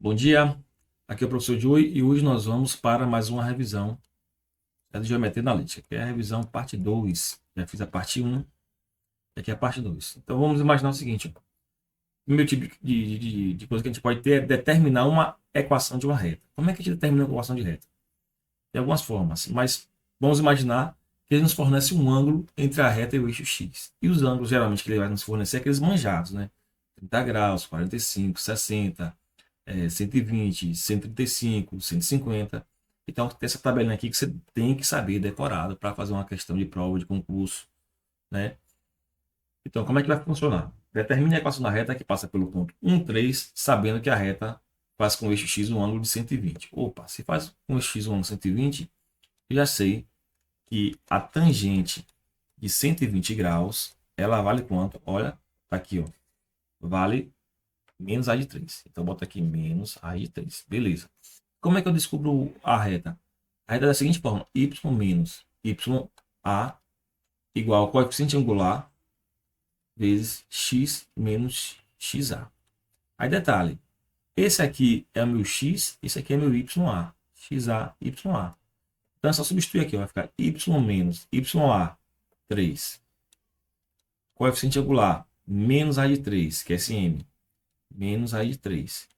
Bom dia, aqui é o professor Joey e hoje nós vamos para mais uma revisão de Geometria Analítica, que é a revisão parte 2. Já fiz a parte um e aqui é a parte 2. Então vamos imaginar o seguinte: ó. O primeiro tipo de coisa que a gente pode ter é determinar uma equação de uma reta. Como é que a gente determina uma equação de reta? Tem algumas formas, mas vamos imaginar que ele nos fornece um ângulo entre a reta e o eixo x. E os ângulos geralmente que ele vai nos fornecer é aqueles manjados, né? 30 graus, 45, 60, 120, 135, 150. Então, tem essa tabelinha aqui que você tem que saber decorado para fazer uma questão de prova de concurso, né? Então, como é que vai funcionar? Determine a equação da reta que passa pelo ponto 1, 3, sabendo que a reta faz com o eixo x um ângulo de 120. Opa, se faz com o eixo x um ângulo de 120, eu já sei que a tangente de 120 graus, ela vale quanto? Olha, tá aqui, ó. Vale menos a de 3. Então, bota aqui menos a de 3. Beleza. Como é que eu descubro a reta? A reta é da seguinte forma: y menos ya igual ao coeficiente angular vezes x menos xa. Aí detalhe, esse aqui é o meu x, esse aqui é meu ya. Xa, ya. Então é só substituir aqui, ó, vai ficar y menos ya 3. Coeficiente angular menos a de 3, que é esse m, menos a de 3,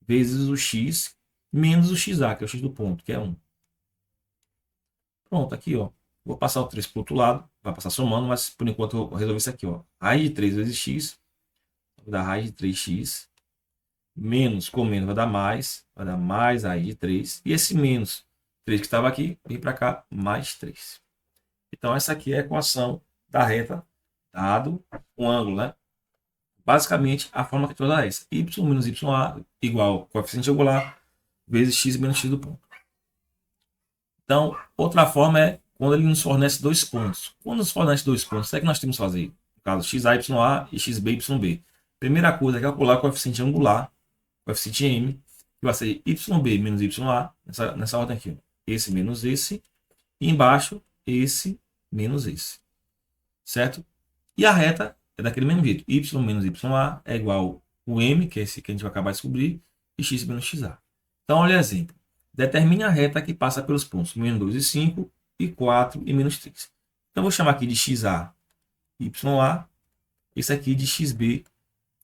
vezes o x menos o xa, que é o x do ponto, que é 1. Pronto, aqui, ó. Vou passar o 3 para o outro lado. Vai passar somando, mas por enquanto eu resolvi isso aqui, ó. Raiz de 3 vezes x. Vai dar raiz de 3x. Menos com menos vai dar mais. Vai dar mais raiz de 3. E esse menos 3 que estava aqui, vem para cá, mais 3. Então, essa aqui é a equação da reta, dado um ângulo, né? Basicamente, a forma que toda é essa. Y menos ya igual coeficiente angular vezes x menos x do ponto. Então, outra forma é quando ele nos fornece dois pontos. Quando nos fornece dois pontos, o que é que nós temos que fazer? No caso, xa, ya e xb, yb. Primeira coisa é calcular o coeficiente angular, coeficiente m, que vai ser yb menos ya, nessa ordem aqui. Ó. Esse menos esse. E embaixo, esse menos esse. Certo? E a reta é daquele mesmo jeito. Y menos ya é igual o m, que é esse que a gente vai acabar de descobrir, e x menos xa. Então, olha o exemplo. Determine a reta que passa pelos pontos menos 2 e 5, e 4 e menos 3. Então, eu vou chamar aqui de xa, ya, esse aqui de xb,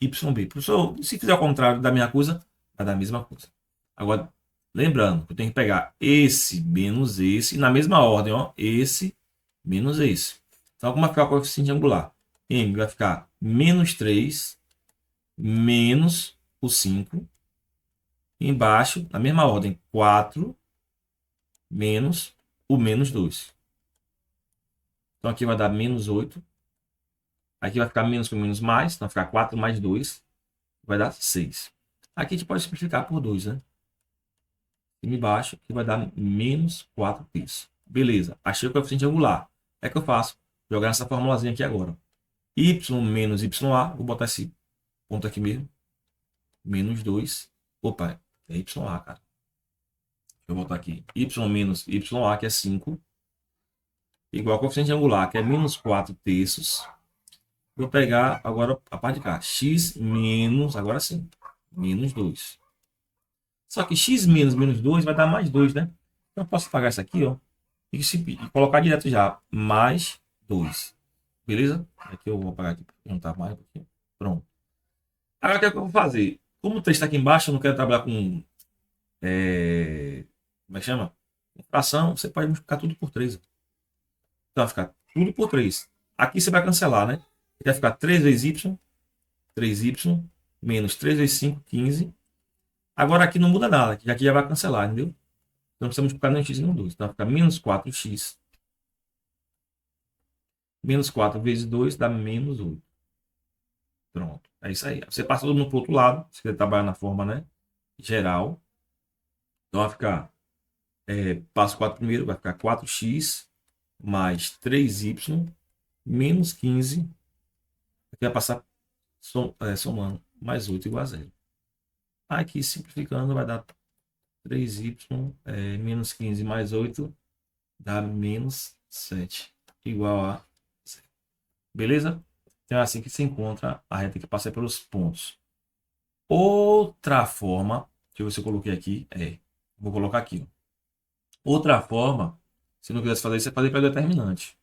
yb. Professor, se fizer o contrário da minha coisa, vai dar a mesma coisa. Agora, lembrando que eu tenho que pegar esse menos esse, na mesma ordem, ó, esse menos esse. Então, como vai ficar o coeficiente angular? M vai ficar menos 3 menos o 5. Embaixo, na mesma ordem, 4 menos o menos 2. Então, aqui vai dar menos 8. Aqui vai ficar menos com menos mais. Então, vai ficar 4 mais 2. Vai dar 6. Aqui a gente pode simplificar por 2, né? E embaixo, que vai dar menos 4 terços. Beleza. Achei o coeficiente angular. O que é que eu faço? Jogar nessa formulazinha aqui agora. Y menos ya. Vou botar esse ponto aqui mesmo. Menos 2. Opa, é ya, cara. Eu vou botar aqui. Y menos ya, que é 5. Igual ao coeficiente angular, que é menos 4 terços. Vou pegar agora a parte de cá. X menos, agora sim, menos 2. Só que x menos menos 2 vai dar mais 2, né? Então eu posso pagar isso aqui, ó. E colocar direto já. Mais 2. Beleza? Aqui eu vou apagar aqui para não tá mais. Aqui. Pronto. Agora o que é que eu vou fazer? Como o texto está aqui embaixo, eu não quero trabalhar com. Como é que chama? Fração, você pode multiplicar tudo por 3. Então vai ficar tudo por 3. Aqui você vai cancelar, né? Vai ficar 3 vezes y, 3y, menos 3 vezes 5, 15. Agora aqui não muda nada, que aqui já vai cancelar, entendeu? Então não precisa multiplicar nem x nem 2. Então vai ficar menos 4x. Menos 4 vezes 2 dá menos 8. Pronto. É isso aí. Você passa todo mundo para o outro lado. Se quiser trabalhar na forma, né? Geral. Então vai ficar. Passo 4 primeiro, vai ficar 4x mais 3y menos 15. Aqui vai passar somando mais 8 igual a 0. Aqui simplificando vai dar 3y menos 15 mais 8 dá menos 7 igual a 0. Beleza? Então é assim que se encontra a reta que passa pelos pontos. Outra forma, deixa eu ver se eu coloquei aqui. Vou colocar aqui. Ó. Outra forma, se não quisesse fazer isso, é fazer pelo determinante.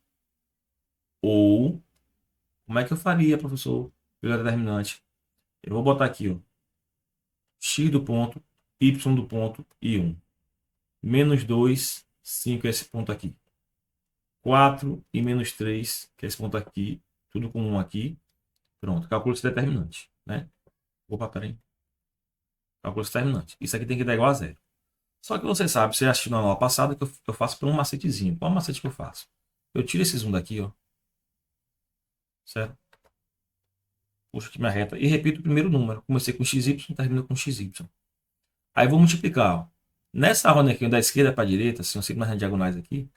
Ou, como é que eu faria, professor, pelo determinante? Eu vou botar aqui, ó, x do ponto, y do ponto e 1. Menos 2, 5 é esse ponto aqui. 4 e menos 3, que é esse ponto aqui, tudo com 1 aqui. Pronto, calculo esse determinante, né? Opa, peraí. Calculo esse determinante. Isso aqui tem que dar igual a zero. Só que você sabe, você assistiu na aula passada, que eu faço por um macetezinho. Qual é o macete que eu faço? Eu tiro esses 1 daqui, ó. Certo? Puxo aqui minha reta e repito o primeiro número. Comecei com xy, termino com xy. Aí vou multiplicar, ó. Nessa ordem aqui, da esquerda para a direita, se eu sigo nas diagonais aqui,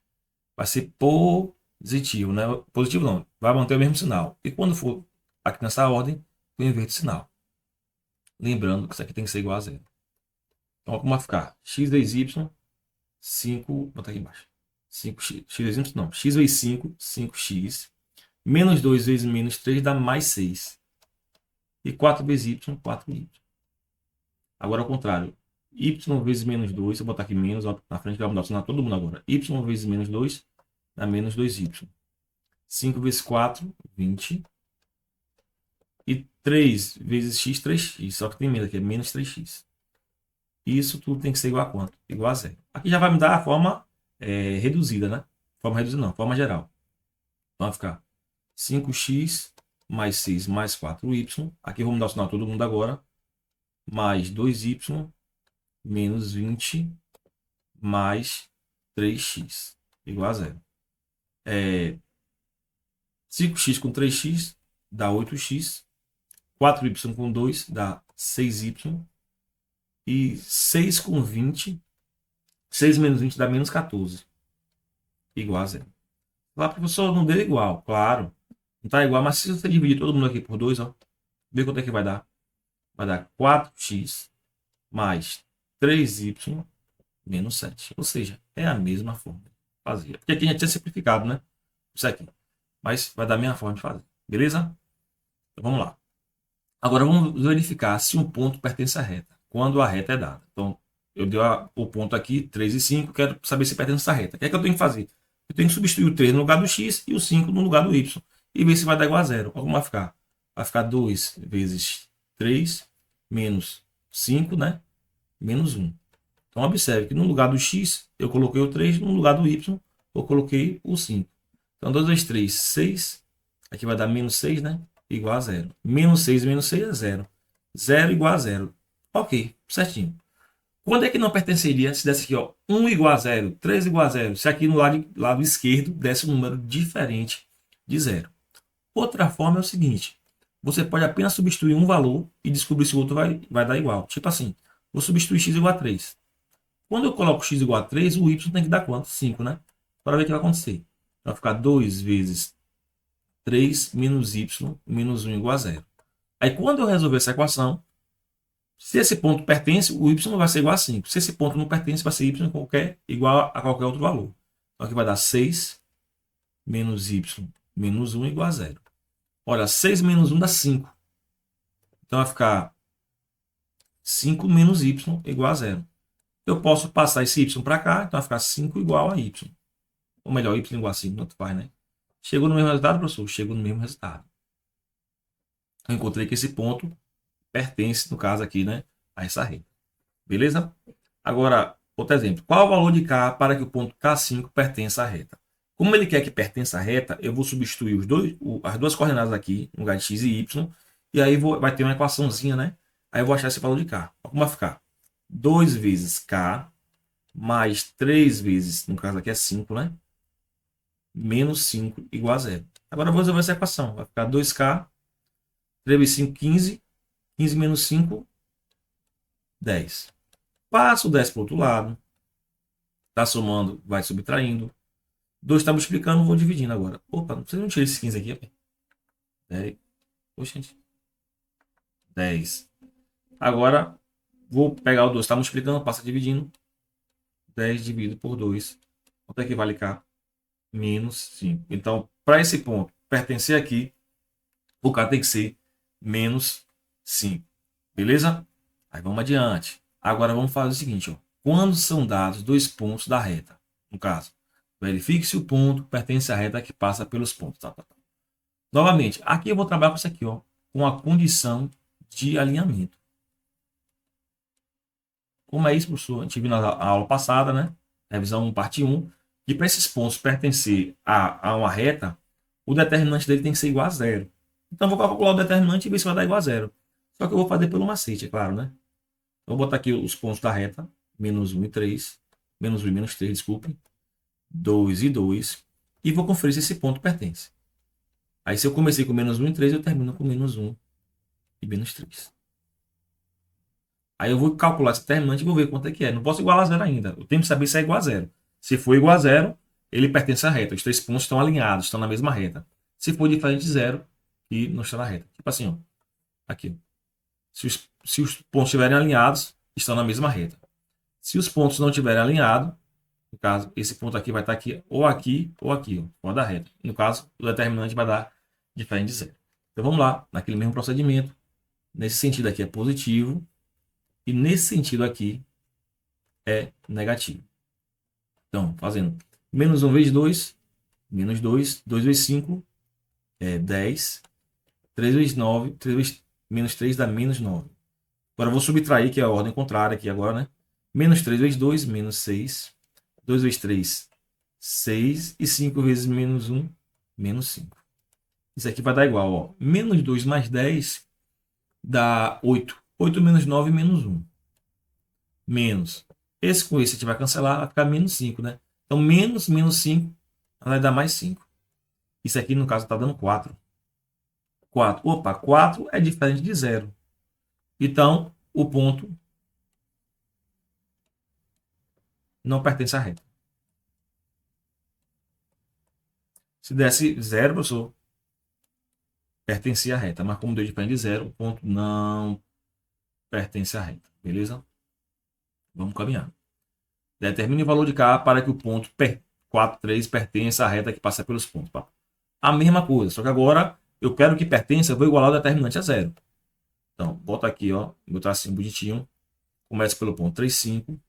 vai ser positivo, né? Positivo não, vai manter o mesmo sinal. E quando for aqui nessa ordem, eu inverto o sinal. Lembrando que isso aqui tem que ser igual a zero. Então, como vai ficar? X vezes y, 5, vou botar aqui embaixo. 5x, x vezes y, não. X vezes 5, 5x. Menos 2 vezes menos 3 dá mais 6. E 4 vezes y, 4y. Agora ao contrário. Y vezes menos 2, se eu botar aqui menos, ó, na frente vai mudar o sinal todo mundo agora. Y vezes menos 2 dá menos 2y. 5 vezes 4, 20. E 3 vezes x, 3x. Só que tem menos aqui, é menos 3x. Isso tudo tem que ser igual a quanto? Igual a zero. Aqui já vai me dar a forma reduzida, né? Forma reduzida não, forma geral. Então vai ficar 5x mais 6 mais 4y. Aqui vou mudar o sinal todo mundo agora. Mais 2y menos 20 mais 3x igual a zero. 5x com 3x dá 8x. 4y com 2 dá 6y. E 6 com 20. 6 menos 20 dá menos 14. Igual a zero. Lá, professor, não deu igual. Claro. Não está igual, mas se você dividir todo mundo aqui por 2, ó, vê quanto é que vai dar. Vai dar 4x mais 3y menos 7. Ou seja, é a mesma forma de fazer. Porque aqui a gente tinha simplificado, né? Isso aqui. Mas vai dar a mesma forma de fazer. Beleza? Então vamos lá. Agora vamos verificar se um ponto pertence à reta. Quando a reta é dada. Então, eu dei o ponto aqui, 3 e 5. Quero saber se pertence a essa reta. O que é que eu tenho que fazer? Eu tenho que substituir o 3 no lugar do x e o 5 no lugar do y. E ver se vai dar igual a zero. Como vai ficar? Vai ficar 2 vezes 3 menos 5, né? Menos 1. Então, observe que no lugar do x, eu coloquei o 3. No lugar do y, eu coloquei o 5. Então, 2 vezes 3, 6. Aqui vai dar menos 6, né? Igual a zero. Menos 6 é zero. Zero igual a zero. Ok, certinho. Quando é que não pertenceria se desse aqui, ó, 1 igual a zero, 3 igual a zero, se aqui no lado esquerdo desse um número diferente de zero? Outra forma é o seguinte, você pode apenas substituir um valor e descobrir se o outro vai dar igual. Tipo assim, vou substituir x igual a 3. Quando eu coloco x igual a 3, o y tem que dar quanto? 5, né? Para ver o que vai acontecer. Vai ficar 2 vezes 3 menos y menos 1 igual a zero. Aí quando eu resolver essa equação, se esse ponto pertence, o y vai ser igual a 5. Se esse ponto não pertence, vai ser y igual a qualquer outro valor. Então aqui vai dar 6 menos y menos 1 igual a zero. Olha, 6 menos 1 dá 5. Então vai ficar 5 menos y igual a zero. Eu posso passar esse y para cá, então vai ficar 5 igual a y. Ou melhor, y igual a 5, não faz, né? Chegou no mesmo resultado, professor? Chegou no mesmo resultado. Eu encontrei que esse ponto pertence, no caso aqui, né, a essa reta. Beleza? Agora, outro exemplo. Qual é o valor de K para que o ponto K5 pertença à reta? Como ele quer que pertença à reta, eu vou substituir as duas coordenadas aqui, no lugar de x e y, e aí vai ter uma equaçãozinha, né? Aí eu vou achar esse valor de K. Como vai ficar? 2 vezes K mais 3 vezes, no caso aqui é 5, né? Menos 5 igual a zero. Agora eu vou resolver essa equação. Vai ficar 2K, 3 vezes 5, 15. 15 menos 5, 10. Passo o 10 para o outro lado. Está somando, vai subtraindo. 2 está multiplicando, vou dividindo agora. Opa, não precisa não tirar esse 15 aqui. 10. Poxa, gente. 10. Agora, vou pegar o 2, está multiplicando, passa dividindo. 10 dividido por 2. Quanto é que vale K? Menos 5. Então, para esse ponto pertencer aqui, o K tem que ser menos 5. Beleza? Aí vamos adiante. Agora vamos fazer o seguinte, ó. Quando são dados dois pontos da reta, no caso, verifique se o ponto pertence à reta que passa pelos pontos. Novamente, aqui eu vou trabalhar com isso aqui, ó, com a condição de alinhamento. Como é isso, professor? A gente viu na aula passada, né? Revisão 1, parte 1, que para esses pontos pertencer a uma reta, o determinante dele tem que ser igual a zero. Então, eu vou calcular o determinante e ver se vai dar igual a zero. Só que eu vou fazer pelo macete, é claro, né? Então, eu vou botar aqui os pontos da reta, menos 1 e 3, menos 1 e menos 3, desculpe, 2 e 2, e vou conferir se esse ponto pertence. Aí, se eu comecei com menos 1 e 3, eu termino com menos 1 e menos 3. Aí eu vou calcular esse determinante e vou ver quanto é que é. Não posso igualar a zero ainda. Eu tenho que saber se é igual a zero. Se for igual a zero, ele pertence à reta. Os três pontos estão alinhados, estão na mesma reta. Se for diferente de zero, e não está na reta. Tipo assim, ó. Aqui. Se os pontos estiverem alinhados, estão na mesma reta. Se os pontos não estiverem alinhados, no caso, esse ponto aqui vai estar aqui, ou aqui, ó, fora da reta. No caso, o determinante vai dar diferente de zero. Então vamos lá, naquele mesmo procedimento. Nesse sentido aqui é positivo. E nesse sentido aqui é negativo. Então, fazendo menos 1 vezes 2, menos 2, 2 vezes 5 é 10, 3 vezes 9, 3 vezes menos 3 dá menos 9. Agora eu vou subtrair, que é a ordem contrária aqui agora, né? Menos 3 vezes 2, menos 6. 2 vezes 3, 6. E 5 vezes menos 1, menos 5. Isso aqui vai dar igual, ó. Menos 2 mais 10 dá 8. 8 menos 9, menos 1. Menos. Esse com esse a gente vai cancelar, vai ficar menos 5, né? Então, menos 5 vai dar mais 5. Isso aqui, no caso, está dando 4. 4. Opa, 4 é diferente de 0. Então, o ponto não pertence à reta. Se desse 0, professor, pertencia à reta. Mas como deu diferente de 0, o ponto não pertence à reta. Beleza? Vamos caminhar. Determine o valor de K para que o ponto 4, 3 pertença à reta que passa pelos pontos. A mesma coisa, só que agora eu quero que pertença, eu vou igualar o determinante a 0. Então, bota aqui, ó, meu tracinho bonitinho. Começa pelo ponto 3, 5.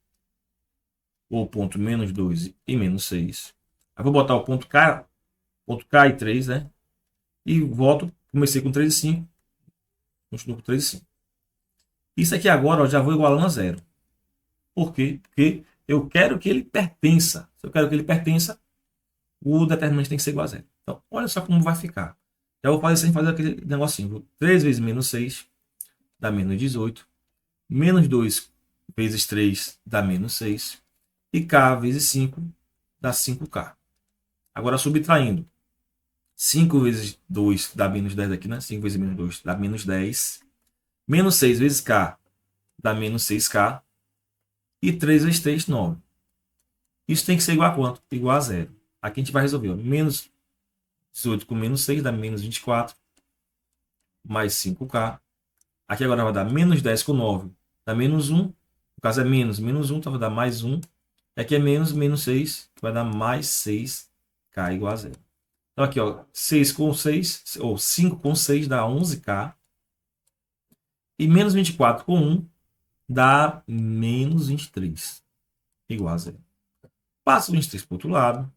O ponto menos 2 e menos 6. Aí vou botar o ponto K e 3, né? E volto, comecei com 3 e 5. Continuo com 3 e 5. Isso aqui agora eu já vou igualando a 0. Por quê? Porque eu quero que ele pertença. Se eu quero que ele pertença, o determinante tem que ser igual a 0. Então, olha só como vai ficar. Já vou fazer sem fazer aquele negocinho. 3 vezes menos 6 dá menos 18. Menos 2 vezes 3 dá menos 6. E K vezes 5 dá 5K. Agora, subtraindo. 5 vezes 2 dá menos 10 aqui, né? 5 vezes menos 2 dá menos 10. Menos 6 vezes K dá menos 6K. E 3 vezes 3, 9. Isso tem que ser igual a quanto? Igual a 0. Aqui a gente vai resolver. Ó. Menos 18 com menos 6 dá menos 24. Mais 5K. Aqui agora vai dar menos 10 com 9. Dá menos 1. No caso é menos 1, então vai dar mais 1. Aqui é menos 6, que vai dar mais 6K igual a 0. Então aqui, ó, 6 com 6, ou 5 com 6 dá 11K. E menos 24 com 1 dá menos 23. Igual a 0. Passa o 23 para o outro lado.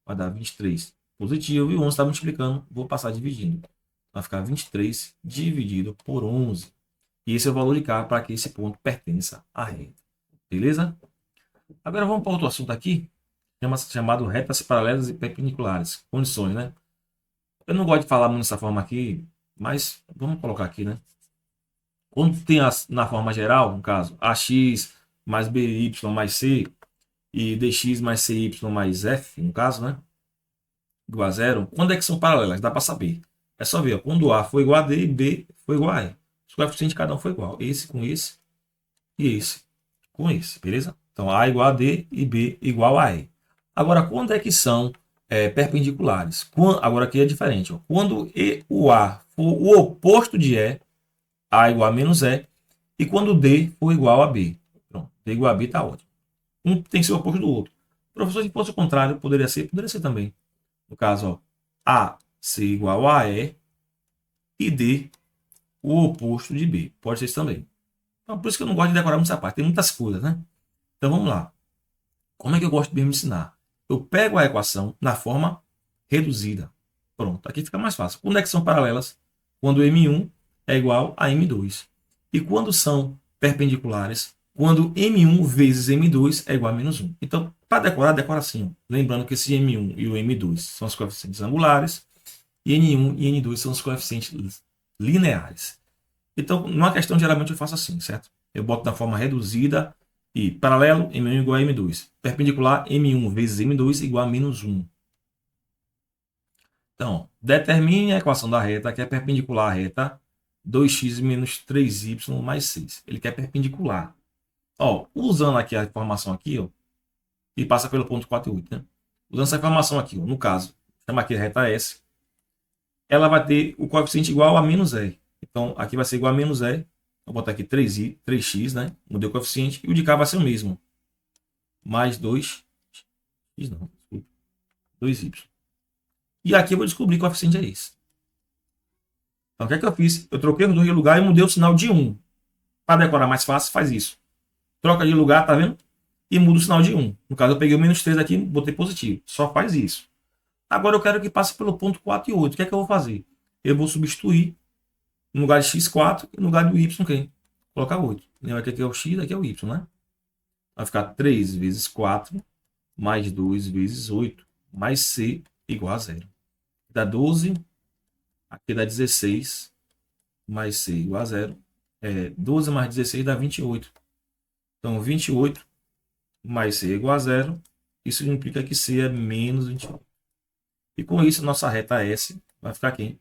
Vai dar 23 positivo. E o 11 está multiplicando. Vou passar dividindo. Vai ficar 23 dividido por 11. E esse é o valor de K para que esse ponto pertença à reta. Beleza? Agora vamos para outro assunto aqui. Chamado retas paralelas e perpendiculares. Condições, né? Eu não gosto de falar muito dessa forma aqui, mas vamos colocar aqui, né? Quando tem na forma geral, no caso, AX mais BY mais C e DX mais CY mais F, no caso, né? Igual a 0. Quando é que são paralelas? Dá para saber. É só ver, ó, quando A foi igual a D e B foi igual a E. Os coeficientes de cada um foi igual. Esse com esse e esse com esse, beleza? Então, A igual a D e B igual a E. Agora, quando é que são perpendiculares? Agora aqui é diferente. Ó. Quando o A for o oposto de E, A igual a menos E, e quando D for igual a B. Pronto, D igual a B está ótimo. Um tem que ser o oposto do outro. Professor, se fosse o contrário, poderia ser também. No caso, ó, A ser igual a E e D o oposto de B. Pode ser isso também. Então, por isso que eu não gosto de decorar muito essa parte. Tem muitas coisas, né? Então, vamos lá. Como é que eu gosto mesmo de ensinar? Eu pego a equação na forma reduzida. Pronto, aqui fica mais fácil. Quando é que são paralelas? Quando M1 é igual a M2. E quando são perpendiculares? Quando M1 vezes M2 é igual a menos 1. Então, para decorar, decora assim. Lembrando que esse M1 e o M2 são os coeficientes angulares. E N1 e N2 são os coeficientes lineares. Então, numa questão, geralmente eu faço assim, certo? Eu boto na forma reduzida e paralelo, M1 igual a M2. Perpendicular, M1 vezes M2 igual a menos 1. Então, determine a equação da reta que é perpendicular à reta 2x menos 3y mais 6. Ele quer perpendicular. Ó, usando aqui a informação aqui, ó, e passa pelo ponto 4 e 8, né? Usando essa informação aqui, ó, no caso, chama aqui a reta S, ela vai ter o coeficiente igual a menos E. Então, aqui vai ser igual a menos E. Vou botar aqui 3x, né? Mudei o coeficiente. E o de cá vai ser o mesmo. Mais 2x, não, 2y. E aqui eu vou descobrir que o coeficiente é esse. Então, o que é que eu fiz? Eu troquei os dois de lugar e mudei o sinal de 1. Para decorar mais fácil, faz isso. Troca de lugar, tá vendo? E muda o sinal de 1. No caso, eu peguei o menos 3 aqui e botei positivo. Só faz isso. Agora eu quero que passe pelo ponto 4 e 8. O que é que eu vou fazer? Eu vou substituir no lugar de x4 e no lugar do y, quem? Colocar 8. Lembra que aqui é o x, aqui é o y, né? Vai ficar 3 vezes 4 mais 2 vezes 8 mais c igual a 0. Dá 12. Aqui dá 16 mais c igual a 0. 12 mais 16 dá 28. Então, 28 mais c igual a 0. Isso implica que c é menos 28. E com isso, nossa reta S vai ficar aqui.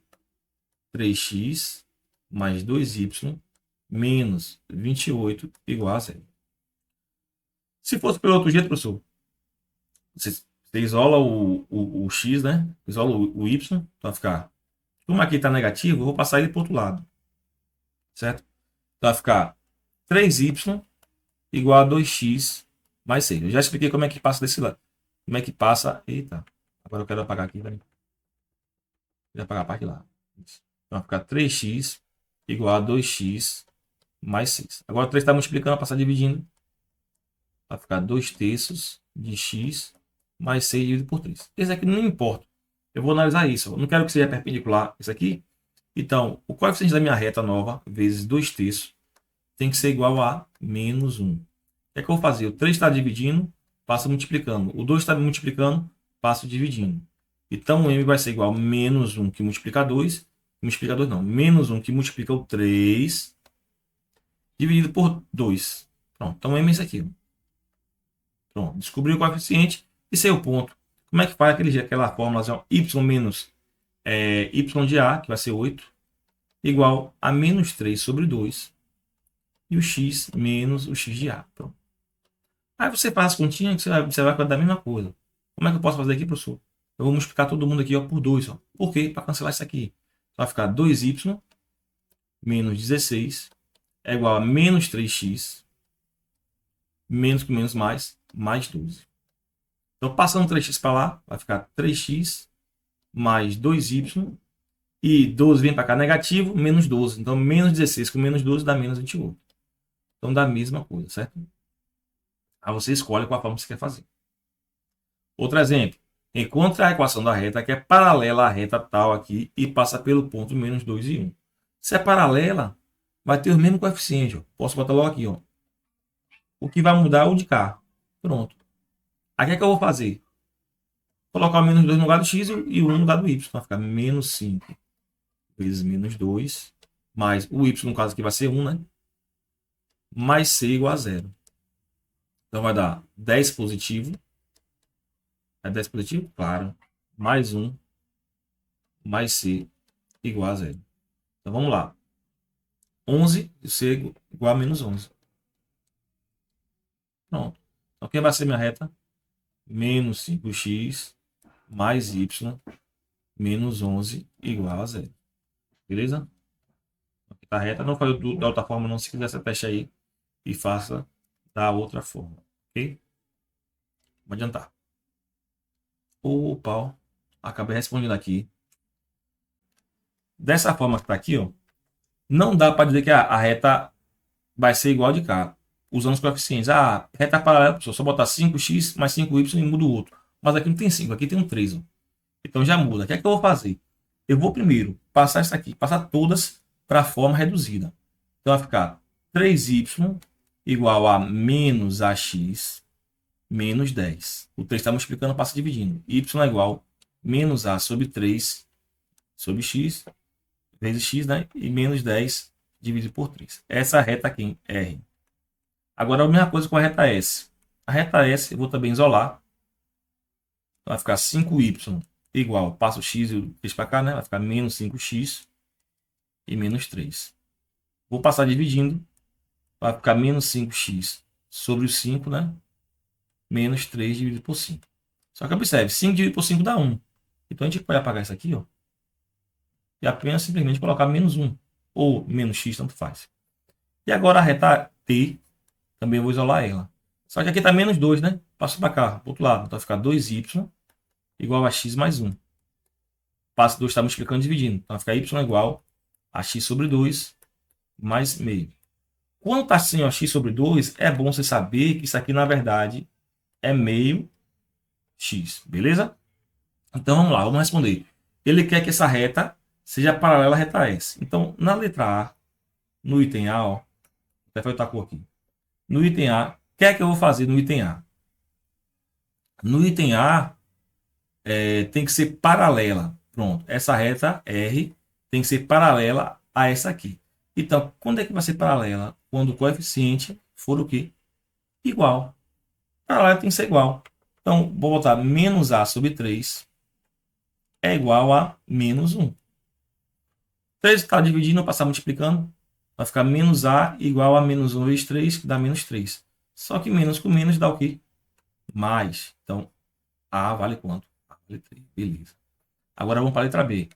3x mais 2y menos 28 igual a 0. Se fosse pelo outro jeito, professor, você isola o x, né? Isola o y, então vai ficar. Como aqui está negativo, eu vou passar ele para o outro lado. Certo? Então vai ficar 3y igual a 2x mais 6. Eu já expliquei como é que passa desse lado. Como é que passa. Eita, agora eu quero apagar aqui. Vou apagar a parte lá. Então vai ficar 3x igual a 2x mais 6. Agora o 3 está multiplicando, vai passar dividindo. Vai ficar 2 terços de x mais 6 dividido por 3. Esse aqui não importa. Eu vou analisar isso. Eu não quero que seja perpendicular isso aqui. Então, o coeficiente da minha reta nova, vezes 2 terços, tem que ser igual a menos 1. O que é que eu vou fazer? O 3 está dividindo, passo multiplicando. O 2 está multiplicando, passo dividindo. Então, o m vai ser igual a menos 1 que multiplica 2. Multiplica 2 não. Menos 1 que multiplica o 3, dividido por 2. Pronto. Então, o m é isso aqui. Pronto. Descobri o coeficiente e sei o ponto. Como é que faz aquela fórmula? Y menos y de A, que vai ser 8, igual a menos 3 sobre 2. E o x menos o x de A. Pronto. Aí você faz as continhas que você vai dar a mesma coisa. Como é que eu posso fazer aqui, professor? Eu vou multiplicar todo mundo aqui ó, por 2. Ó. Por quê? Para cancelar isso aqui. Vai ficar 2y menos 16 é igual a menos 3x menos com menos mais 12. Então, passando 3x para lá, vai ficar 3x mais 2y. E 12 vem para cá negativo, menos 12. Então, menos 16 com menos 12 dá menos 28. Então, dá a mesma coisa, certo? Aí você escolhe qual forma você quer fazer. Outro exemplo. Encontre a equação da reta que é paralela à reta tal aqui e passa pelo ponto menos 2 e 1. Se é paralela, vai ter o mesmo coeficiente. Ó. Posso botar logo aqui. Ó. O que vai mudar é o de cá. Pronto. Aqui é que eu vou fazer? Colocar o menos 2 no lugar do x e o 1 no lugar do y. Vai ficar menos 5 vezes menos 2. Mais o y, no caso aqui, vai ser 1, né? Mais c igual a 0. Então vai dar 10 positivo. É 10 positivo? Claro. Mais 1. Mais c igual a 0. Então vamos lá. 11 e c igual a menos 11. Pronto. Então quem vai ser minha reta? Menos 5x mais y menos 11 igual a 0. Beleza? Aqui está reta. Não faz da outra forma não. Se quiser você fecha aí e faça da outra forma. Ok? Vamos adiantar. Opa, acabei respondendo aqui. Dessa forma que está aqui, ó, não dá para dizer que a reta vai ser igual de cá. Usando os coeficientes. Ah, reta paralela, pessoal, só botar 5x mais 5y e muda o outro. Mas aqui não tem 5, aqui tem um 3. Ó. Então já muda. O que é que eu vou fazer? Eu vou primeiro passar isso aqui, passar todas para a forma reduzida. Então vai ficar 3y igual a menos ax menos 10. O 3 está multiplicando, passa dividindo. Y é igual a menos a sobre 3 sobre x vezes x, né? E menos 10 dividido por 3. Essa reta aqui em R. Agora a mesma coisa com a reta S. A reta S eu vou também isolar. Então, vai ficar 5y igual, passo o x e o 3 para cá, né? Vai ficar menos 5x e menos 3. Vou passar dividindo. Vai ficar menos 5x sobre o 5, né? Menos 3 dividido por 5. Só que observe, 5 dividido por 5 dá 1. Então a gente pode apagar isso aqui, ó. E apenas simplesmente colocar menos 1. Ou menos x, tanto faz. E agora a reta T, também vou isolar ela. Só que aqui está menos 2, né? Passo para cá, para o outro lado. Então vai ficar 2y igual a x mais 1. Passo 2 está multiplicando e dividindo. Então vai ficar y igual a x sobre 2 mais meio. Quando está assim, ó, x sobre 2, é bom você saber que isso aqui, na verdade, é meio x. Beleza? Então vamos lá, vamos responder. Ele quer que essa reta seja paralela à reta S. Então, na letra A, no item A, ó, até foi outra cor aqui. No item A, o que é que eu vou fazer no item A? No item A, tem que ser paralela. Pronto, essa reta R tem que ser paralela a essa aqui. Então, quando é que vai ser paralela? Quando o coeficiente for o quê? Igual. Paralela tem que ser igual. Então, vou botar menos A sobre 3 é igual a menos 1. 3 está dividindo, passar multiplicando. Vai ficar menos A igual a menos 1 vezes 3, que dá menos 3. Só que menos com menos dá o quê? Mais. Então, A vale quanto? A vale 3. Beleza. Agora vamos para a letra B.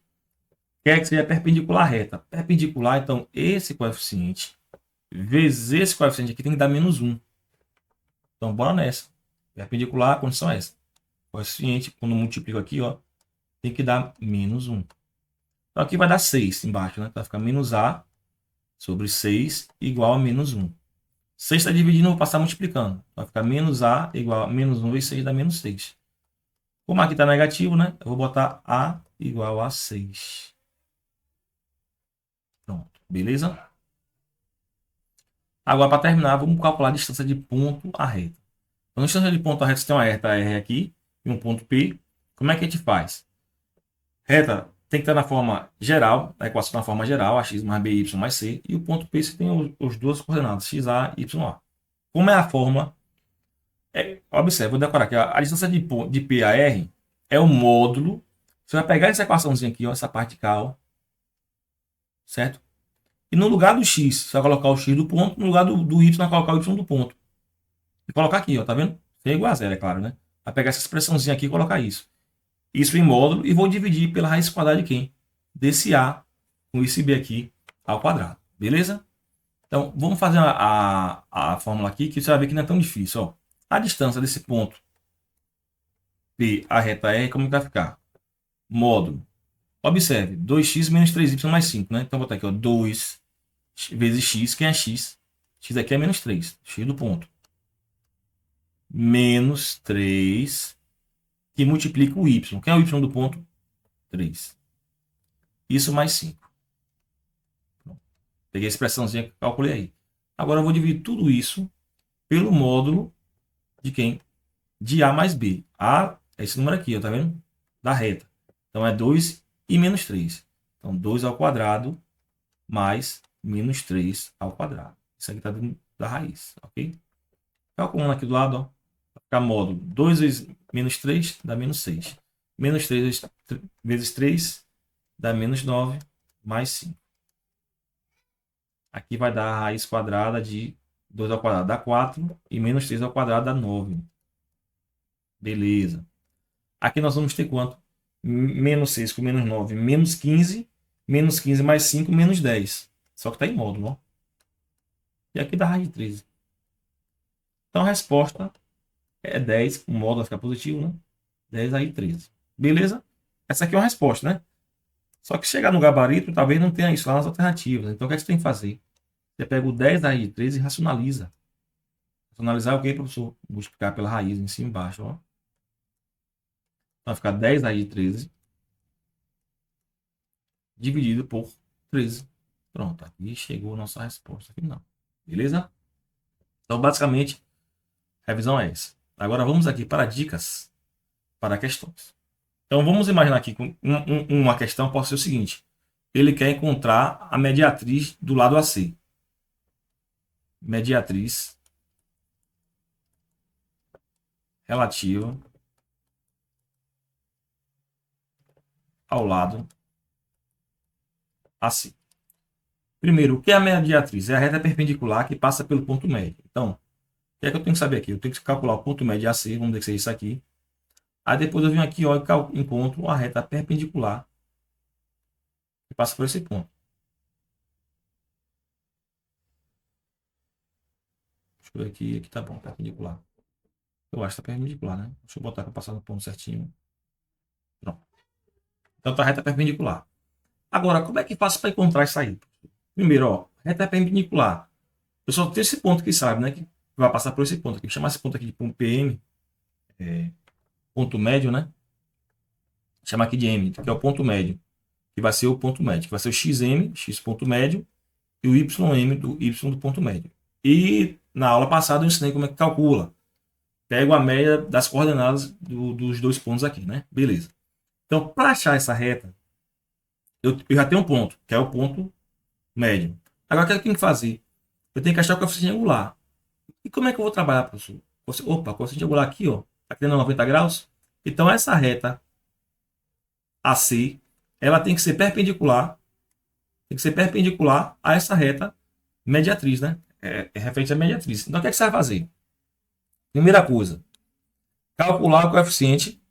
Quer que seja perpendicular à reta. Perpendicular, então, esse coeficiente vezes esse coeficiente aqui tem que dar menos 1. Então, bora nessa. Perpendicular, a condição é essa. Coeficiente, quando eu multiplico aqui, ó, tem que dar menos 1. Então, aqui vai dar 6 embaixo, né? Vai ficar menos A sobre 6 igual a menos 1. 6 está dividindo, eu vou passar multiplicando. Vai ficar menos A igual a menos 1 vezes 6 dá menos 6. Como aqui está negativo, né? Eu vou botar A igual a 6. Pronto, beleza? Agora, para terminar, vamos calcular a distância de ponto à reta. Então, a distância de ponto à reta, você tem uma reta R aqui e um ponto P. Como é que a gente faz? Reta tem que estar na forma geral, a equação na forma geral, ax mais by mais c. E o ponto P você tem os duas coordenadas, xa e ya. Como é a fórmula? Observe, vou decorar aqui. A distância de P a R é o módulo. Você vai pegar essa equaçãozinha aqui, ó, essa parte de cá, ó, certo? E no lugar do x, você vai colocar o x do ponto. No lugar do y, vai colocar o y do ponto. E colocar aqui, ó, tá vendo? É igual a zero, é claro, né? Vai pegar essa expressãozinha aqui e colocar isso. Isso em módulo e vou dividir pela raiz quadrada de quem? Desse A com esse B aqui ao quadrado. Beleza? Então, vamos fazer a fórmula aqui que você vai ver que não é tão difícil. Ó. A distância desse ponto P a reta R, como vai ficar? Módulo. Observe, 2x menos 3y mais 5, né? Então, vou botar aqui, ó, 2 vezes x. Quem é x? X aqui é menos 3. X do ponto. Menos 3, que multiplica o y. Quem é o y do ponto? 3. Isso mais 5. Pronto. Peguei a expressãozinha que calculei aí. Agora eu vou dividir tudo isso pelo módulo de quem? De A mais B. A é esse número aqui, ó, tá vendo? Da reta. Então é 2 e menos 3. Então 2 ao quadrado mais menos 3 ao quadrado. Isso aqui está dentro da raiz, ok? Calculando aqui do lado, ó. Vai ficar módulo 2 vezes menos 3 dá menos 6. Menos 3 vezes 3 dá menos 9 mais 5. Aqui vai dar a raiz quadrada de 2 ao quadrado dá 4 e menos 3 ao quadrado dá 9. Beleza. Aqui nós vamos ter quanto? Menos 6 com menos 9, menos 15. Menos 15 mais 5, menos 10. Só que está em módulo, ó. E aqui dá raiz de 13. Então a resposta é 10. O módulo vai ficar positivo, né? 10 aí 13. Beleza? Essa aqui é uma resposta, né? Só que chegar no gabarito, talvez não tenha isso lá nas alternativas. Então o que é que você tem que fazer? Você pega o 10 da raiz de 13 e racionaliza. Racionalizar é o que, professor? Multiplicar pela raiz em cima e embaixo, ó. Então vai ficar 10 da raiz de 13 dividido por 13. Pronto, aqui chegou a nossa resposta final. Beleza? Então, basicamente, a revisão é essa. Agora vamos aqui para dicas para questões. Então, vamos imaginar aqui que uma questão pode ser o seguinte. Ele quer encontrar a mediatriz do lado AC. Mediatriz relativa ao lado AC. Primeiro, o que é a mediatriz? É a reta perpendicular que passa pelo ponto médio. Então, o que é que eu tenho que saber aqui? Eu tenho que calcular o ponto médio AC, vamos dizer que seja isso aqui. Aí depois eu venho aqui ó, e encontro a reta perpendicular que passa por esse ponto. Deixa eu ver aqui, aqui tá bom, perpendicular. Eu acho que tá perpendicular, né? Deixa eu botar para passar no ponto certinho. Pronto. Então tá a reta perpendicular. Agora, como é que faço para encontrar isso aí? Primeiro, ó, reta perpendicular. Eu só tenho esse ponto que sabe, né? Que vai passar por esse ponto aqui. Vou chamar esse ponto aqui de ponto PM. Ponto médio, né? Vou chamar aqui de M, que é o ponto médio. Que vai ser o ponto médio. Que vai ser o XM, X ponto médio. E o YM do Y do ponto médio. E na aula passada eu ensinei como é que calcula. Pego a média das coordenadas dos dois pontos aqui, né? Beleza. Então, para achar essa reta, eu já tenho um ponto, que é o ponto médio. Agora, o que eu tenho que fazer? Eu tenho que achar o coeficiente angular. E como é que eu vou trabalhar, professor? Opa, o coeficiente angular aqui, ó, está tendo 90 graus. Então, essa reta AC, ela tem que ser perpendicular. Tem que ser perpendicular a essa reta mediatriz, né? É referente à mediatriz. Então, o que é que você vai fazer? Primeira coisa, calcular o coeficiente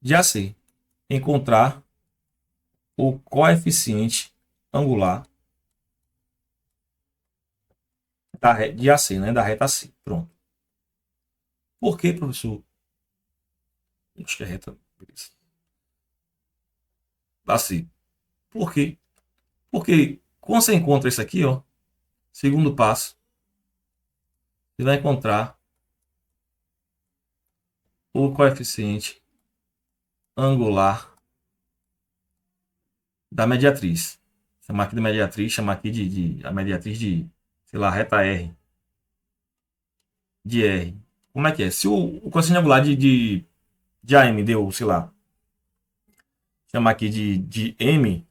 de AC. Encontrar o coeficiente angular de AC, né? Da reta AC. Pronto. Por que, professor? Acho que é reta. Beleza. AC. Por quê? Porque quando você encontra isso aqui, ó, segundo passo, você vai encontrar o coeficiente angular da mediatriz. Chamar aqui de mediatriz, chamar aqui a mediatriz de, sei lá, reta R. De R. Como é que é? Se o coeficiente angular de AM deu, sei lá, chamar aqui de M,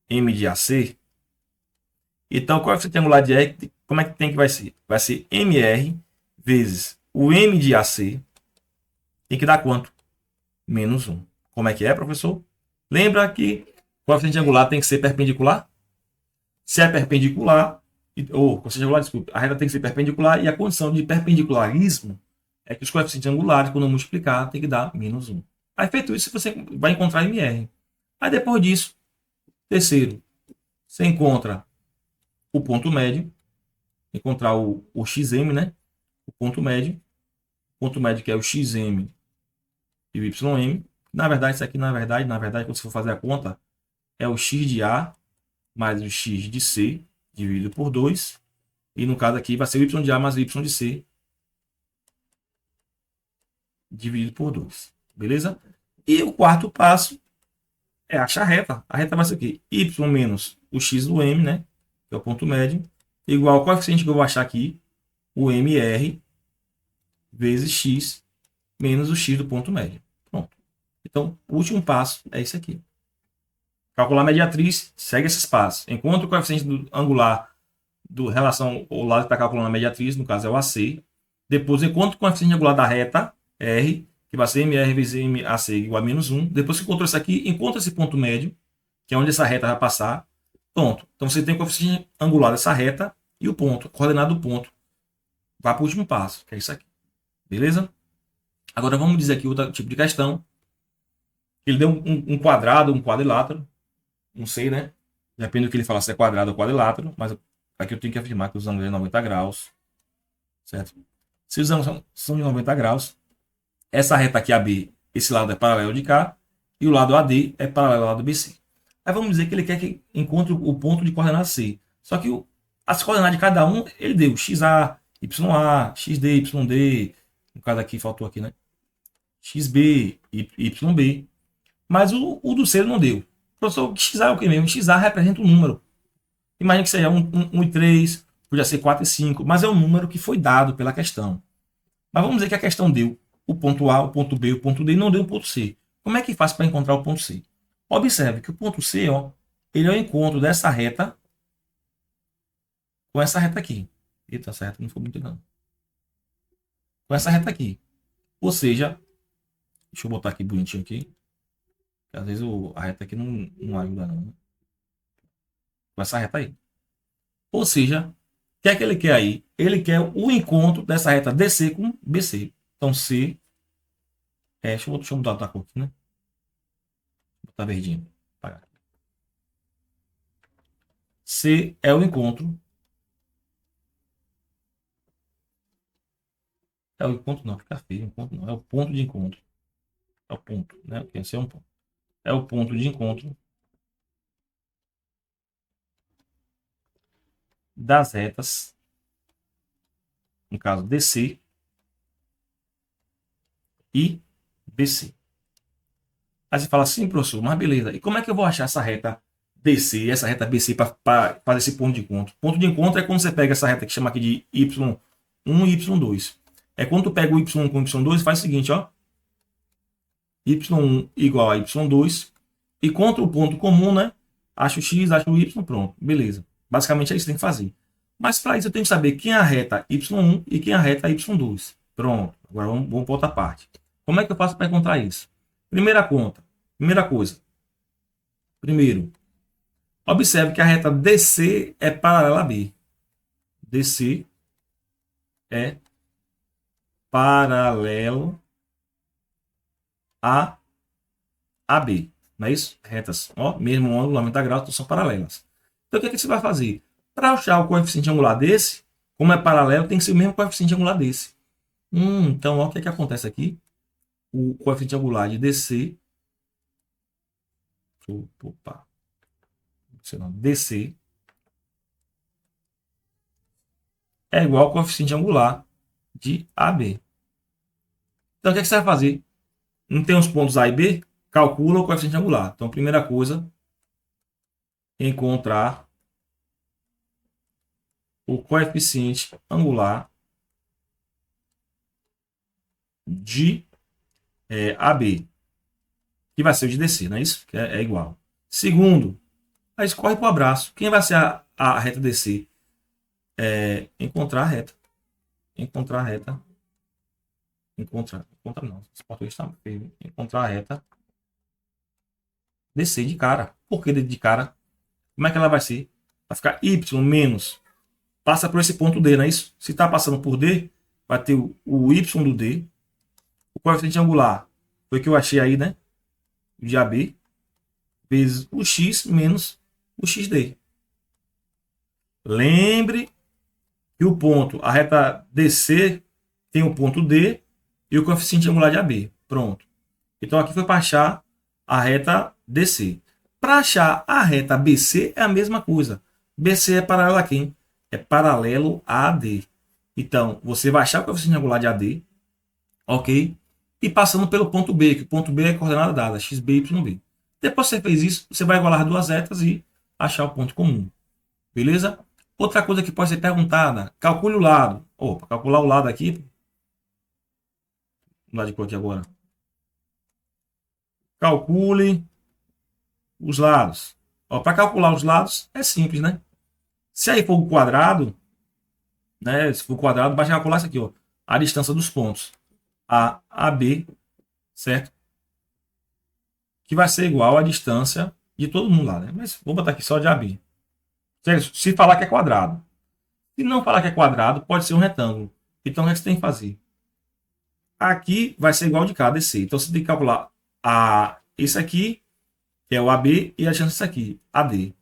M de AC, então o coeficiente angular de R, como é que tem que vai ser? Vai ser MR vezes o M de AC, tem que dar quanto? Menos 1. Como é que é, professor? Lembra que o coeficiente angular tem que ser perpendicular? Se é perpendicular, coeficiente angular, desculpa, a reta tem que ser perpendicular e a condição de perpendicularismo é que os coeficientes angulares, quando multiplicar, tem que dar menos 1. Aí, feito isso, você vai encontrar MR. Aí, depois disso, terceiro, você encontra o ponto médio, encontrar o XM, né? O ponto médio que é o XM e o YM. Na verdade, isso aqui, na verdade, quando você for fazer a conta, é o X de A mais o X de C dividido por 2. E no caso aqui vai ser o Y de A mais o Y de C dividido por 2. Beleza? E o quarto passo é achar a reta. A reta vai ser o quê? Y menos o X do M, né? Que é o ponto médio, igual ao coeficiente que eu vou achar aqui, o MR vezes X menos o X do ponto médio. Pronto. Então, o último passo é esse aqui. Calcular a mediatriz, segue esses passos. Encontra o coeficiente angular do relação ao lado que está calculando a mediatriz, no caso é o AC. Depois encontra o coeficiente angular da reta, R, que vai ser MR vezes MAC igual a menos 1. Depois que encontrou isso aqui, encontra esse ponto médio, que é onde essa reta vai passar. Pronto. Então você tem o coeficiente angular dessa reta e o ponto, coordenado do ponto. Vai para o último passo, que é isso aqui. Beleza? Agora vamos dizer aqui outro tipo de questão. Ele deu um quadrado, um quadrilátero. Não sei, né? Depende do que ele fala, se é quadrado ou quadrilátero. Mas aqui eu tenho que afirmar que os ângulos são 90 graus. Certo? Se os ângulos são de 90 graus, essa reta aqui, AB, esse lado é paralelo de cá. E o lado AD é paralelo ao lado BC. Aí vamos dizer que ele quer que encontre o ponto de coordenada C. Só que as coordenadas de cada um, ele deu XA, YA, XD, YD. No caso aqui, faltou aqui, né? XB, YB. Mas o do C não deu. Professor, XA é o que mesmo? XA representa um número. Imagina que seja 1 e 3, podia ser 4 e 5, mas é um número que foi dado pela questão. Mas vamos dizer que a questão deu o ponto A, o ponto B, o ponto D e não deu o ponto C. Como é que faz para encontrar o ponto C? Observe que o ponto C, ó, ele é o encontro dessa reta com essa reta aqui. Eita, essa reta não foi muito não. Com essa reta aqui. Ou seja, deixa eu botar aqui bonitinho aqui. Às vezes a reta aqui não ajuda não. Né? Com essa reta aí. Ou seja, o que é que ele quer aí? Ele quer o encontro dessa reta DC com BC. Então C deixa eu mudar a cor aqui, né? Vou botar verdinho. Apagar. C é o encontro. É o encontro não, fica feio. Encontro não, é o ponto de encontro. É o ponto, né? Esse é um ponto. É o ponto de encontro das retas, no caso DC e BC. Aí você fala assim, professor, mas beleza. E como é que eu vou achar essa reta DC e essa reta BC para fazer esse ponto de encontro? Ponto de encontro é quando você pega essa reta que chama aqui de Y1 e Y2. É quando tu pega o Y1 com o Y2, faz o seguinte, ó. Y1 igual a Y2. E contra o ponto comum, né? Acho o X, acho o Y, pronto. Beleza. Basicamente é isso que tem que fazer. Mas para isso eu tenho que saber quem é a reta Y1 e quem é a reta Y2. Pronto. Agora vamos para outra parte. Como é que eu faço para encontrar isso? Primeira conta. Primeira coisa. Primeiro, observe que a reta DC é paralela a B. DC é paralelo a AB. Não é isso? Retas, ó, mesmo ângulo, 90 graus, então são paralelas. Então o que, é que você vai fazer? Para achar o coeficiente angular desse, como é paralelo, tem que ser o mesmo coeficiente angular desse. Então, ó, o que, é que acontece aqui? O coeficiente angular de DC, opa, DC é igual ao coeficiente angular de AB. Então, o que, é que você vai fazer? Não tem os pontos A e B? Calcula o coeficiente angular. Então, primeira coisa, encontrar o coeficiente angular de AB, que vai ser o de DC, não é isso? Que é igual. Segundo, aí escorre para o abraço. Quem vai ser a reta DC? Encontrar a reta. Encontrar a reta. Encontrar não. Esse português está feio. Encontrar a reta DC de cara. Por que de cara? Como é que ela vai ser? Vai ficar Y menos. Passa por esse ponto D, não é isso? Se está passando por D, vai ter o Y do D. O coeficiente angular foi o que eu achei aí, né? O de AB. Vezes o X menos o XD. Lembre que o ponto, a reta DC tem o ponto D e o coeficiente angular de AB. Pronto. Então aqui foi para achar a reta DC. Para achar a reta BC é a mesma coisa. BC é paralelo a quem? É paralelo a AD. Então, você vai achar o coeficiente angular de AD, ok? E passando pelo ponto B, que o ponto B é a coordenada dada, XB, YB. Depois que você fez isso, você vai igualar duas retas e achar o ponto comum. Beleza? Outra coisa que pode ser perguntada, calcule o lado. Para calcular o lado aqui, o lado de cor aqui agora. Calcule os lados. Para calcular os lados é simples, né? Se aí for o quadrado, né? Se for quadrado, basta calcular isso aqui, ó, a distância dos pontos A a B, certo? Que vai ser igual à distância de todo mundo lá, né? Mas vou botar aqui só de AB. Se falar que é quadrado. Se não falar que é quadrado, pode ser um retângulo. Então, o que você tem que fazer? Aqui vai ser igual de cá, DC. Então, você tem que calcular esse aqui, que é o AB, e a distância disso aqui, AD.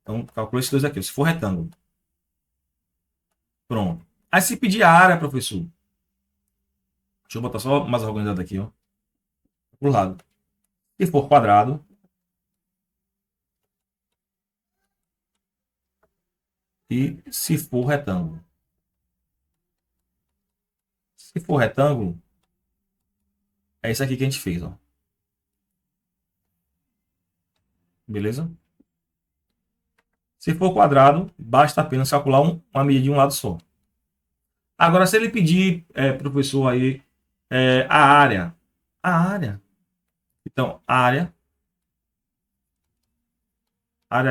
Então, calcula esses dois aqui, se for retângulo. Pronto. Aí, se pedir a área, professor. Deixa eu botar só mais organizado aqui, ó. Pro lado. Se for quadrado, e se for retângulo. Se for retângulo, é isso aqui que a gente fez, ó. Beleza? Se for quadrado, basta apenas calcular uma medida de um lado só. Agora, se ele pedir, professor, aí, a área. A área. Então, a área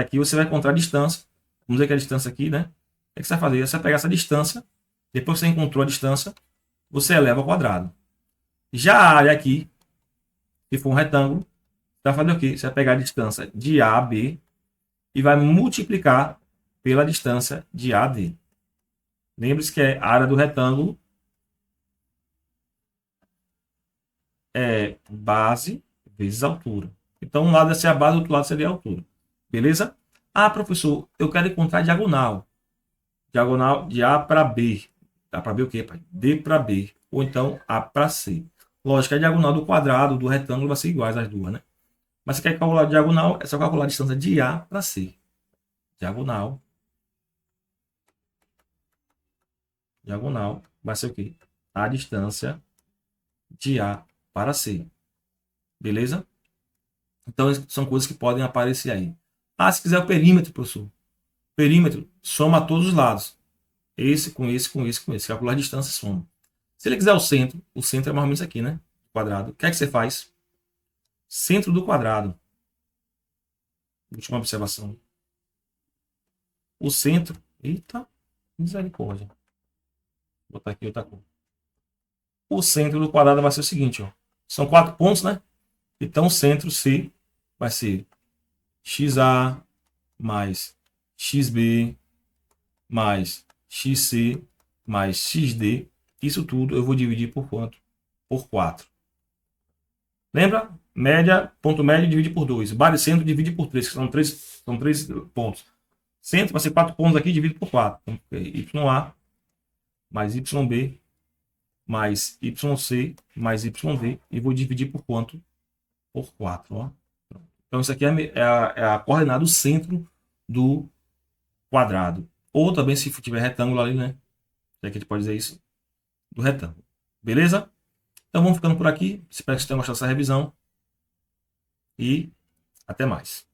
aqui, você vai encontrar a distância. Vamos dizer que a distância aqui, né? O que você vai fazer? Você vai pegar essa distância. Depois que você encontrou a distância, você eleva ao quadrado. Já a área aqui, se for um retângulo, você vai fazer o quê? Você vai pegar a distância de A a B e vai multiplicar pela distância de A a D. Lembre-se que a área do retângulo é base vezes altura. Então, um lado é ser a base, o outro lado seria a altura. Beleza? Ah, professor, eu quero encontrar a diagonal. Diagonal de A para B. A para B o quê, pai? D para B. Ou então A para C. Lógico que a diagonal do quadrado, do retângulo, vai ser iguais as duas, né? Mas se quer calcular a diagonal, é só calcular a distância de A para C. Diagonal. Diagonal vai ser o quê? A distância de A para C. Beleza? Então, são coisas que podem aparecer aí. Ah, se quiser o perímetro, professor. Perímetro, soma todos os lados. Esse com esse, com esse, com esse. Calcular a distância, soma. Se ele quiser o centro é mais ou menos aqui, né? Quadrado. O que é que você faz? Centro do quadrado. Última observação. O centro. Eita, misericórdia. Vou botar aqui outra cor. O centro do quadrado vai ser o seguinte, ó. São 4 pontos, né? Então, o centro C vai ser XA mais XB mais XC mais XD. Isso tudo eu vou dividir por quanto? Por 4. Lembra? Média, ponto médio divide por 2. Baricentro divide por 3, que são 3 pontos. Centro vai ser 4 pontos aqui, dividido por 4. Então, YA mais YB mais YC mais YD. E vou dividir por quanto? Por 4. Ó. Então, isso aqui é a coordenada do centro do quadrado. Ou também, se tiver retângulo ali, né? Já que a gente pode dizer isso, do retângulo. Beleza? Então, vamos ficando por aqui. Espero que vocês tenham gostado dessa revisão. E até mais.